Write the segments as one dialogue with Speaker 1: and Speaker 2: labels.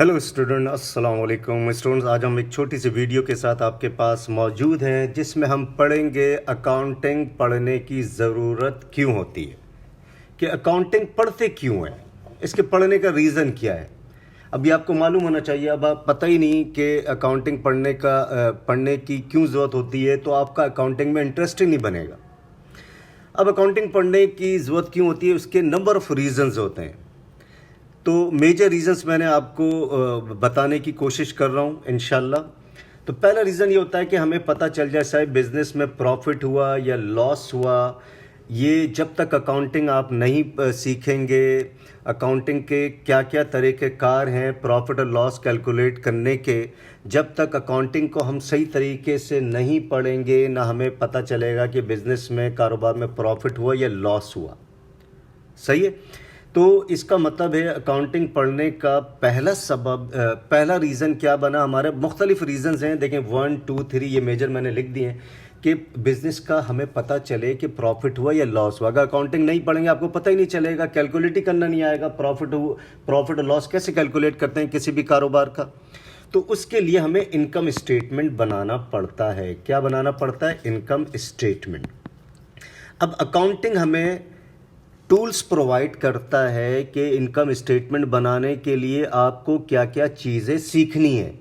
Speaker 1: Hello student, अस्सलाम वालेकुम students. आज हम एक छोटी सी वीडियो के साथ आपके पास मौजूद हैं जिसमें हम पढ़ेंगे अकाउंटिंग पढ़ने की ज़रूरत क्यों होती है, कि अकाउंटिंग पढ़ते क्यों हैं, इसके पढ़ने का रीज़न क्या है। अभी आपको मालूम होना चाहिए, अब आप पता ही नहीं कि अकाउंटिंग पढ़ने की क्यों ज़रूरत होती है, तो आपका अकाउंटिंग में इंटरेस्ट ही नहीं बनेगा। अब अकाउंटिंग पढ़ने की ज़रूरत क्यों होती है, उसके नंबर ऑफ़ रीज़न्स होते हैं। तो मेजर रीज़न्स मैंने आपको बताने की कोशिश कर रहा हूँ इंशाल्लाह। तो पहला रीज़न ये होता है कि हमें पता चल जाए चाहे बिज़नेस में प्रॉफिट हुआ या लॉस हुआ, ये जब तक अकाउंटिंग आप नहीं सीखेंगे, अकाउंटिंग के क्या क्या तरीक़ेकार हैं प्रॉफिट और लॉस कैलकुलेट करने के, जब तक अकाउंटिंग को हम सही तरीके से नहीं पढ़ेंगे ना हमें पता चलेगा कि बिज़नेस में कारोबार में प्रॉफिट हुआ या लॉस हुआ। सही है। तो इसका मतलब है अकाउंटिंग पढ़ने का पहला रीज़न क्या बना। हमारे मुख्तलिफ रीज़न्स हैं, देखें 1 2 3 ये मेजर मैंने लिख दिए हैं कि बिज़नेस का हमें पता चले कि प्रॉफिट हुआ या लॉस हुआ। अगर अकाउंटिंग नहीं पढ़ेंगे आपको पता ही नहीं चलेगा, कैलकुलेट ही करना नहीं आएगा, प्रॉफिट और लॉस कैसे कैलकुलेट करते हैं किसी भी कारोबार का। तो उसके लिए हमें इनकम स्टेटमेंट बनाना पड़ता है। क्या बनाना पड़ता है? Income statement. अब अकाउंटिंग हमें टूल्स प्रोवाइड करता है कि इनकम स्टेटमेंट बनाने के लिए आपको क्या क्या चीज़ें सीखनी है,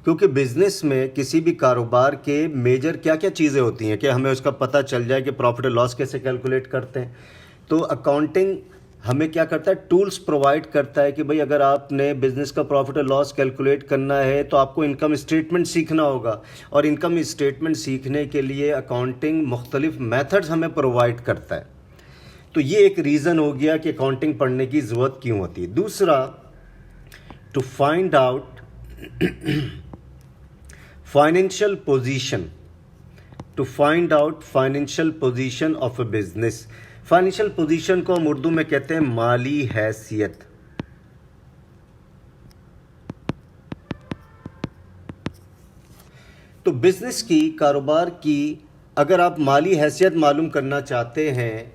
Speaker 1: क्योंकि बिज़नेस में किसी भी कारोबार के मेजर क्या क्या चीज़ें होती हैं कि हमें उसका पता चल जाए कि प्रॉफिट और लॉस कैसे कैलकुलेट करते हैं। तो अकाउंटिंग हमें क्या करता है, टूल्स प्रोवाइड करता है कि भाई अगर आपने बिज़नेस का प्रॉफिट और लॉस कैलकुलेट करना है तो आपको इनकम स्टेटमेंट सीखना होगा, और इनकम स्टेटमेंट सीखने के लिए अकाउंटिंग मुख्तलिफ मेथड्स हमें प्रोवाइड करता है। तो ये एक रीज़न हो गया कि अकाउंटिंग पढ़ने की ज़रूरत क्यों होती है। दूसरा, to find out financial position, financial position of a business. Financial position को हम उर्दू में कहते हैं माली हैसियत। तो बिजनेस की, कारोबार की अगर आप माली हैसियत मालूम करना चाहते हैं,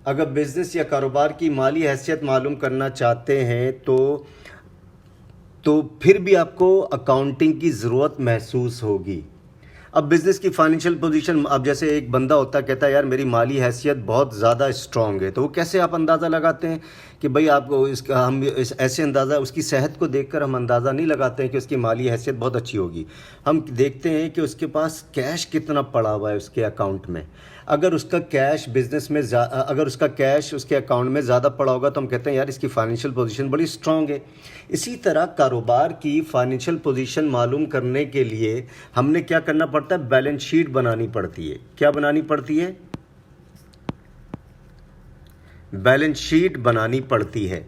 Speaker 1: अगर बिज़नेस या कारोबार की माली हैसियत मालूम करना चाहते हैं तो फिर भी आपको अकाउंटिंग की ज़रूरत महसूस होगी। अब बिज़नेस की फाइनेंशियल पोजीशन, अब जैसे एक बंदा होता कहता है यार मेरी माली हैसियत बहुत ज़्यादा स्ट्रॉन्ग है, तो वो कैसे आप अंदाज़ा लगाते हैं कि भाई आपको इसका हम ऐसे अंदाज़ा, उसकी सेहत को देखकर हम अंदाज़ा नहीं लगाते हैं कि उसकी माली हैसियत बहुत अच्छी होगी। हम देखते हैं कि उसके पास कैश कितना पड़ा हुआ है उसके अकाउंट में। अगर उसका कैश अगर उसका कैश उसके अकाउंट में ज़्यादा पड़ा होगा तो हम कहते हैं यार इसकी फाइनेंशियल पोजीशन बड़ी स्ट्रॉन्ग है। इसी तरह कारोबार की फाइनेंशियल पोजीशन मालूम करने के लिए हमने क्या करना पड़ता है, बैलेंस शीट बनानी पड़ती है। क्या बनानी पड़ती है? बैलेंस शीट बनानी पड़ती है।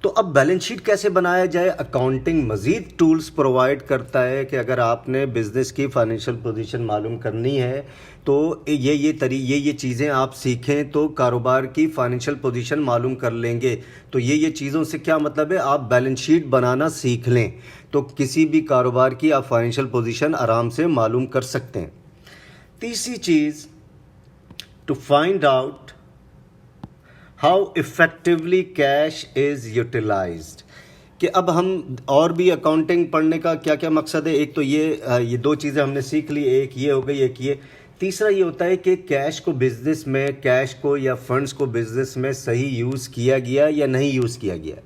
Speaker 1: तो अब बैलेंस शीट कैसे बनाया जाए? अकाउंटिंग मज़ीद टूल्स प्रोवाइड करता है कि अगर आपने बिज़नेस की फाइनेंशियल पोजीशन मालूम करनी है तो ये चीज़ें आप सीखें तो कारोबार की फाइनेंशियल पोजीशन मालूम कर लेंगे। तो ये चीज़ों से क्या मतलब है, आप बैलेंस शीट बनाना सीख लें तो किसी भी कारोबार की आप फाइनेंशियल पोजीशन आराम से मालूम कर सकते हैं। तीसरी चीज़, to find out how effectively cash is utilized, कि अब हम और भी अकाउंटिंग पढ़ने का क्या क्या मकसद है। एक तो ये दो चीज़ें हमने सीख ली, एक ये हो गई, एक ये। तीसरा ये होता है कि कैश को या फंड्स को बिज़नेस में सही यूज़ किया गया या नहीं यूज़ किया गया।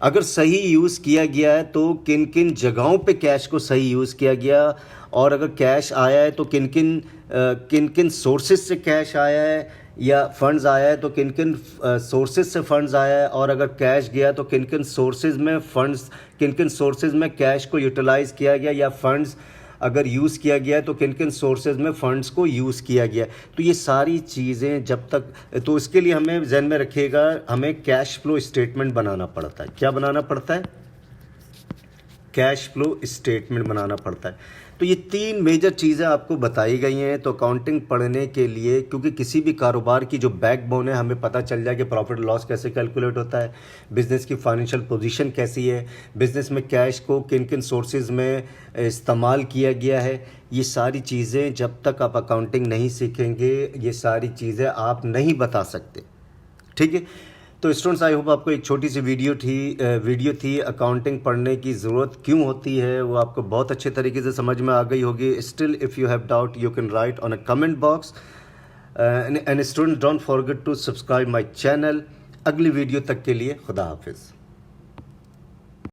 Speaker 1: अगर सही यूज़ किया गया है तो किन किन जगहों पे कैश को सही यूज़ किया गया, और अगर कैश आया है तो किन किन सोर्सेज से कैश आया है, या फंड्स आया है तो किन किन सोर्सेज से फंड्स आया है, और अगर कैश गया तो किन किन सोर्सेज में कैश को यूटिलाइज़ किया गया, या फंड्स अगर यूज़ किया गया है तो किन किन सोर्सेज में फ़ंड्स को यूज़ किया गया। तो ये सारी चीज़ें जब तक, तो इसके लिए हमें जहन में रखिएगा हमें कैश फ्लो स्टेटमेंट बनाना पड़ता है। क्या बनाना पड़ता है? कैश फ्लो स्टेटमेंट बनाना पड़ता है। तो ये 3 मेजर चीज़ें आपको बताई गई हैं। तो अकाउंटिंग पढ़ने के लिए, क्योंकि किसी भी कारोबार की जो बैकबोन है, हमें पता चल जाए कि प्रॉफिट लॉस कैसे कैलकुलेट होता है, बिज़नेस की फाइनेंशियल पोजीशन कैसी है, बिज़नेस में कैश को किन किन सोर्सेज में इस्तेमाल किया गया है, ये सारी चीज़ें जब तक आप अकाउंटिंग नहीं सीखेंगे ये सारी चीज़ें आप नहीं बता सकते। ठीक है। تو اسٹوڈنٹس آئی ہوپ آپ کو ایک چھوٹی سی ویڈیو تھی اکاؤنٹنگ پڑھنے کی ضرورت کیوں ہوتی ہے، وہ آپ کو بہت اچھے طریقے سے سمجھ میں آ گئی ہوگی. Still if you have doubt you can write on a comment box. And student don't forget to subscribe my channel. اگلی ویڈیو تک کے لیے خدا حافظ.